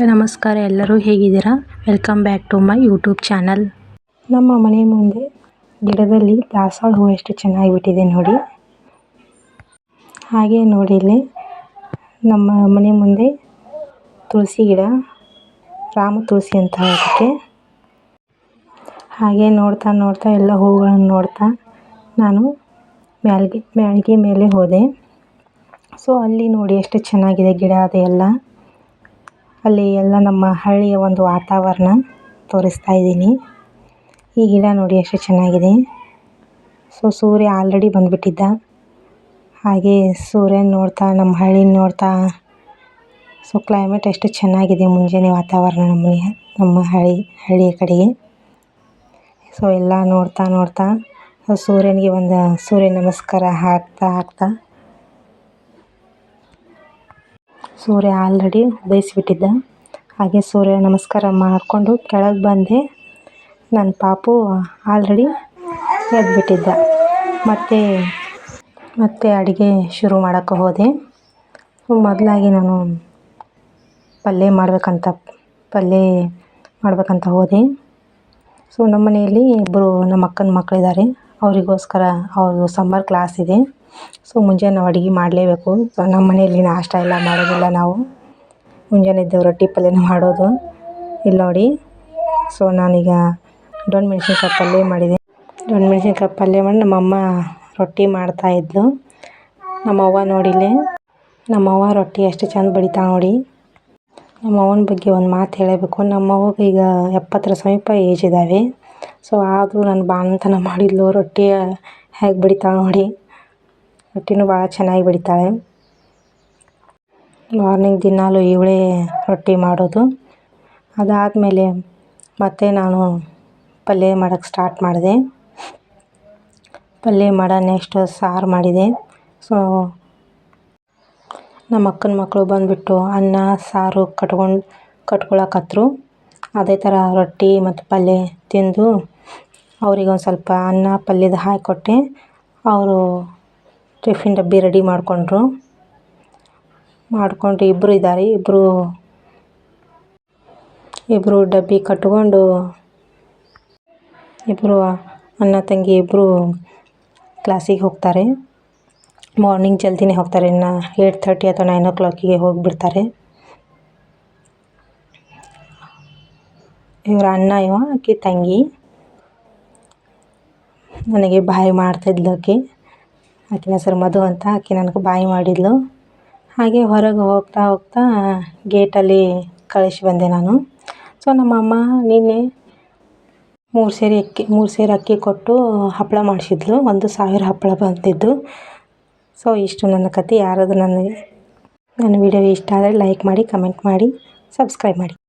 ನಮಸ್ಕಾರ, ಎಲ್ಲರೂ ಹೇಗಿದ್ದೀರಾ? Welcome back to my YouTube channel. ನಮ್ಮ ಮನೆ ಮುಂದೆ ಗಿಡದಲ್ಲಿ ದಾಸವಾಳ ಹೂವು ಎಷ್ಟು ಚೆನ್ನಾಗಿ ಬಿಟ್ಟಿದೆ ನೋಡಿ. ಹಾಗೆ ನೋಡಿ, ಇಲ್ಲಿ ನಮ್ಮ ಮನೆ ಮುಂದೆ ತುಳಸಿ ಗಿಡ, ರಾಮ ತುಳಸಿ ಅಂತ ಅದಕ್ಕೆ. ಹಾಗೆ ನೋಡ್ತಾ ನೋಡ್ತಾ ಎಲ್ಲ ಹೂಗಳನ್ನು ನೋಡ್ತಾ ನಾನು ಮ್ಯಾಳ್ಗೆ ಮೇಲೆ ಹೋದೆ. ಸೊ ಅಲ್ಲಿ ನೋಡಿ ಎಷ್ಟು ಚೆನ್ನಾಗಿದೆ ಗಿಡ ಅದೆಲ್ಲ. ಅಲ್ಲಿ ಎಲ್ಲ ನಮ್ಮ ಹಳ್ಳಿಯ ಒಂದು ವಾತಾವರಣ ತೋರಿಸ್ತಾ ಇದ್ದೀನಿ. ಈ ಗಿಡ ನೋಡಿ ಎಷ್ಟು ಚೆನ್ನಾಗಿದೆ. ಸೊ ಸೂರ್ಯ ಆಲ್ರೆಡಿ ಬಂದುಬಿಟ್ಟಿದ್ದ. ಹಾಗೆ ಸೂರ್ಯನ ನೋಡ್ತಾ ನಮ್ಮ ಹಳ್ಳಿನ ನೋಡ್ತಾ, ಸೊ ಕ್ಲೈಮೇಟ್ ಎಷ್ಟು ಚೆನ್ನಾಗಿದೆ ಮುಂಜಾನೆ ವಾತಾವರಣ ನಮ್ಮ ಹಳ್ಳಿಯ ಕಡೆಗೆ. ಸೊ ಎಲ್ಲ ನೋಡ್ತಾ ನೋಡ್ತಾ ಸೂರ್ಯನಿಗೆ ಒಂದು ಸೂರ್ಯ ನಮಸ್ಕಾರ ಹಾಕ್ತಾ ಸೂರ್ಯ ಆಲ್ರೆಡಿ ಉದಯಿಸಿಬಿಟ್ಟಿದ್ದ. ಹಾಗೆ ಸೂರ್ಯ ನಮಸ್ಕಾರ ಮಾಡಿಕೊಂಡು ಕೆಳಗೆ ಬಂದೆ. ನನ್ನ ಪಾಪು ಆಲ್ರೆಡಿ ಎದ್ದುಬಿಟ್ಟಿದ್ದ. ಮತ್ತೆ ಅಡುಗೆ ಶುರು ಮಾಡೋಕ್ಕೆ ಹೋದೆ. ಮೊದಲಾಗಿ ನಾನು ಪಲ್ಯ ಮಾಡಬೇಕಂತ ಹೋದೆ. ಸೊ ನಮ್ಮ ಮನೆಯಲ್ಲಿ ಇಬ್ಬರು ನಮ್ಮ ಅಕ್ಕನ ಮಕ್ಕಳಿದ್ದಾರೆ. ಅವರಿಗೋಸ್ಕರ ಅವ್ರದ್ದು ಸಮ್ಮರ್ ಕ್ಲಾಸ್ ಇದೆ. ಸೊ ಮುಂಜಾನೆ ನಾವು ಅಡುಗೆ ಮಾಡಲೇಬೇಕು. ಸೊ ನಮ್ಮ ಮನೆಯಲ್ಲಿ ನಾಷ್ಟ ಎಲ್ಲ ಮಾಡೋದಿಲ್ಲ ನಾವು. ಮುಂಜಾನೆದ್ದು ರೊಟ್ಟಿ ಪಲ್ಯನೇ ಮಾಡೋದು. ಇಲ್ಲಿ ನೋಡಿ, ಸೊ ನಾನೀಗ ದೊಣ್ಣೆ ಮೆಣಸಿನ್ಕಾಯಿ ಪಲ್ಯ ಮಾಡಿದೆ. ದೊಣ್ಣೆ ಮೆಣಸಿನ್ಕಾಯಿ ಪಲ್ಯ ಮಾಡಿ ನಮ್ಮಮ್ಮ ರೊಟ್ಟಿ ಮಾಡ್ತಾಯಿದ್ಲು. ನಮ್ಮವ್ವ ನೋಡಿಲ್ಲಿ, ನಮ್ಮವ್ವ ರೊಟ್ಟಿ ಎಷ್ಟು ಚೆಂದ ಬಡಿತಾಳೆ ನೋಡಿ. ನಮ್ಮವ್ವನ ಬಗ್ಗೆ ಒಂದು ಮಾತು ಹೇಳಬೇಕು. ನಮ್ಮವ್ವಗೆ ಈಗ 70ರ ಸಮೀಪ ಏಜ್ ಇದ್ದಾವೆ. ಸೊ ಆದರೂ ನಾನು ಬಾಣಂತನ ಮಾಡಿದ್ಲು. ರೊಟ್ಟಿ ಹೇಗೆ ಬಡಿತಾಳೆ ನೋಡಿ. ರೊಟ್ಟಿನೂ ಭಾಳ ಚೆನ್ನಾಗಿ ಬಡಿತಾಳೆ. ಮಾರ್ನಿಂಗ್ ದಿನಾಲೂ ಇವಳೇ ರೊಟ್ಟಿ ಮಾಡೋದು. ಅದಾದಮೇಲೆ ಮತ್ತೆ ನಾನು ಪಲ್ಯ ಮಾಡೋಕ್ಕೆ ಸ್ಟಾರ್ಟ್ ಮಾಡಿದೆ. ಪಲ್ಯ ನೆಕ್ಸ್ಟ್ ಸಾರು ಮಾಡಿದೆ. ಸೊ ನಮ್ಮ ಅಕ್ಕನ ಮಕ್ಕಳು ಬಂದುಬಿಟ್ಟು ಅನ್ನ ಸಾರು ಕಟ್ಕೊಳಕತ್ರು. ಅದೇ ಥರ ರೊಟ್ಟಿ ಮತ್ತು ಪಲ್ಯ ತಿಂದು ಅವ್ರಿಗೆ ಒಂದು ಸ್ವಲ್ಪ ಅನ್ನ ಪಲ್ಯದ ಹಾಕಿಕೊಟ್ಟೆ. ಅವರು ಟಿಫಿನ್ ಡಬ್ಬಿ ರೆಡಿ ಮಾಡಿಕೊಂಡು ಇಬ್ಬರು ಇದ್ದಾರೆ. ಇಬ್ಬರು ಡಬ್ಬಿ ಕಟ್ಕೊಂಡು ಇಬ್ಬರು ಅಣ್ಣ ತಂಗಿ ಇಬ್ಬರು ಕ್ಲಾಸಿಗೆ ಹೋಗ್ತಾರೆ. ಮಾರ್ನಿಂಗ್ ಜಲ್ದಿನೇ ಹೋಗ್ತಾರೆ. ಇನ್ನು 8:30 ಅಥವಾ 9 o'clockಗೆ ಹೋಗಿಬಿಡ್ತಾರೆ. ಇವರ ಅಣ್ಣ ಆಕೆ ತಂಗಿ ನನಗೆ ಬಾಯ್ ಮಾಡ್ತಿದ್ಲು. ಆಕಿನ ಹೆಸರು ಮಧು ಅಂತ. ಆಕೆ ನನಗೆ ಬಾಯ್ ಮಾಡಿದ್ಲು. ಹಾಗೆ ಹೊರಗೆ ಹೋಗ್ತಾ ಗೇಟಲ್ಲಿ ಕಳಿಸಿ ಬಂದೆ ನಾನು. ಸೊ ನಮ್ಮಮ್ಮ ನಿನ್ನೆ 3 ಸೇರು ಅಕ್ಕಿ ಕೊಟ್ಟು ಹಪ್ಪಳ ಮಾಡಿಸಿದ್ಲು. 1,000 ಹಪ್ಪಳ ಬಂದಿದ್ದು. ಸೊ ಇಷ್ಟು ನನ್ನ ಕತೆ. ಯಾರಾದರೂ ನನ್ನ ವಿಡಿಯೋ ಇಷ್ಟ ಆದರೆ ಲೈಕ್ ಮಾಡಿ, ಕಮೆಂಟ್ ಮಾಡಿ, ಸಬ್ಸ್ಕ್ರೈಬ್ ಮಾಡಿ.